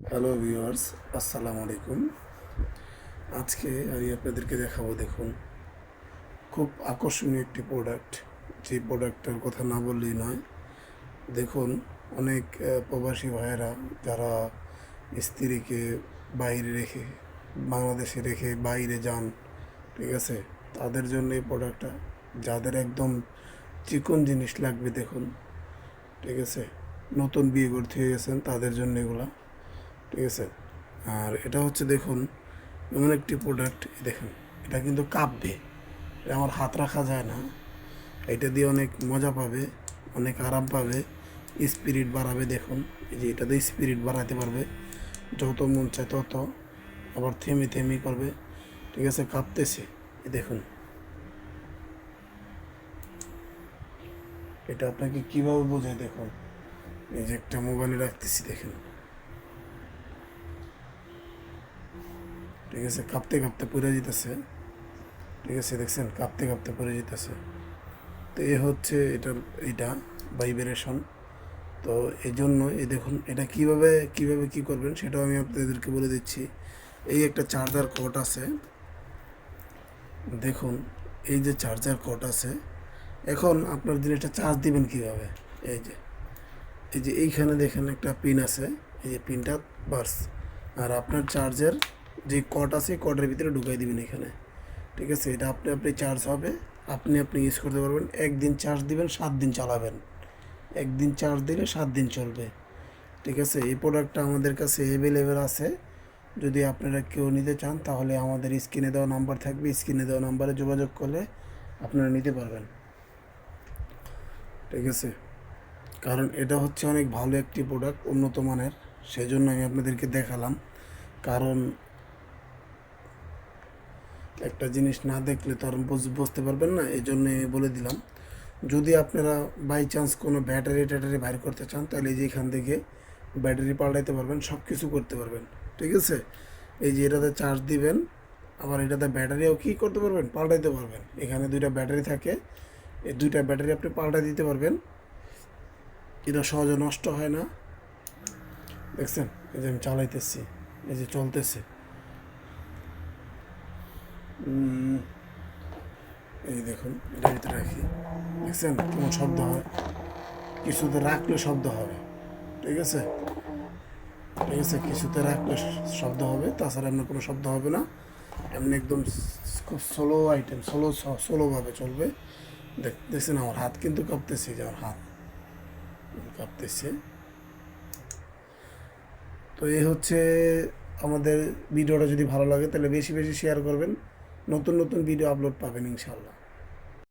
Hello viewers, আসসালামু আলাইকুম। আজকে আমি আপনাদেরকে দেখাবো, দেখুন, খুব আকর্ষণীয় একটি প্রোডাক্ট। যে প্রোডাক্টটার কথা না বললেই নয়। দেখুন, অনেক প্রবাসী ভাইয়েরা যারা স্ত্রীকে বাইরে রেখে, বাংলাদেশে রেখে বাইরে যান, ঠিক আছে, তাদের জন্য এই প্রোডাক্টটা। যাদের একদম চিকন জিনিস লাগবে, দেখুন, ঠিক আছে, নতুন বিয়ে করতে হয়ে গেছেন তাদের জন্য এগুলা, ঠিক আছে। আর এটা হচ্ছে, দেখুন, এমন একটি প্রোডাক্ট, দেখুন, এটা কিন্তু কাঁপবে, এটা আমার হাত রাখা যায় না। এটা দিয়ে অনেক মজা পাবে, অনেক আরাম পাবে, স্পিরিট বাড়াবে। দেখুন, এই যে এটা দিয়ে স্পিরিট বাড়াতে পারবে, যত মন চায় তত, আবার থেমে থেমে করবে, ঠিক আছে, কাঁপতেছে। এই দেখুন, এটা আপনাকে কীভাবে বোঝায়, দেখুন, এই যে একটা মোবাইলে রাখতেছি, দেখেন, ঠিক আছে, কাঁপতে কাঁপতে পড়ে যেতেছে, ঠিক আছে, দেখছেন, কাঁপতে কাঁপতে পড়ে যেতেছে। তো এ হচ্ছে এটার এইটা ভাইব্রেশন। তো এই জন্য এই দেখুন, এটা কিভাবে কিভাবে কি করবেন সেটাও আমি আপনাদেরকে বলে দিচ্ছি। এই একটা চার্জার কর্ড আছে, দেখুন, এই যে চার্জার কর্ড আছে। এখন আপনার জিনিসটা চার্জ দিবেন কিভাবে? এই যে এই যে এইখানে দেখেন একটা পিন আছে, এই যে পিনটা বার্স, আর আপনার চার্জের যে কর্ড আছে কর্ডের ভিতরে ঢুকাই দিবেন এখানে, ঠিক আছে। এটা আপনি আপনি চার্জ হবে, আপনি ইউজ করতে পারবেন। একদিন চার্জ দিবেন, 7 দিন চালাবেন। একদিন চার্জ দিলে 7 দিন চলবে, ঠিক আছে। এই প্রোডাক্টটা আমাদের কাছে অ্যাভেলেবেল আছে। যদি আপনারা কেউ নিতে চান তাহলে আমাদের স্ক্রিনে দেওয়া নাম্বার থাকবে, স্ক্রিনে দেওয়া নাম্বারে যোগাযোগ করলে আপনারা নিতে পারবেন, ঠিক আছে। কারণ এটা হচ্ছে অনেক ভালো একটি প্রোডাক্ট, উন্নত মানের, সেজন্য আমি আপনাদেরকে দেখালাম। কারণ একটা জিনিস না দেখলে তো আর বুঝতে পারবেন না, এই জন্যে বলে দিলাম। যদি আপনারা বাই চান্স কোনো ব্যাটারি ট্যাটারি বাইর করতে চান তাহলে এই যে এখান থেকে ব্যাটারি পাল্টাইতে পারবেন, সব কিছু করতে পারবেন, ঠিক আছে। এই যে এটাতে চার্জ দিবেন, আবার এটাতে ব্যাটারিও কী করতে পারবেন, পাল্টাইতে পারবেন। এখানে দুইটা ব্যাটারি থাকে, এই দুইটা ব্যাটারি আপনি পাল্টাই দিতে পারবেন। এটা সহজে নষ্ট হয় না, দেখছেন। এই যে আমি চালাইতেছি, এই যে চলতেছে, এই দেখুন, এটার ভিতরে রাখি, দেখছেন কেমন শব্দ হয়। কিছুতে রাখলে শব্দ হবে, ঠিক আছে, ঠিক আছে, কিছুতে রাখলে শব্দ হবে, তাছাড়া এমনি কোনো শব্দ হবে না। এমনি একদম খুব স্লো আইটেম, স্লোভাবে চলবে। দেখছেন আমার হাত কিন্তু কাঁপতেছে, যে আমার হাত কাঁপতেছে। তো এই হচ্ছে আমাদের ভিডিওটা। যদি ভালো লাগে তাহলে বেশি বেশি শেয়ার করবেন, নতুন নতুন ভিডিও আপলোড পাবেন ইনশাল্লাহ।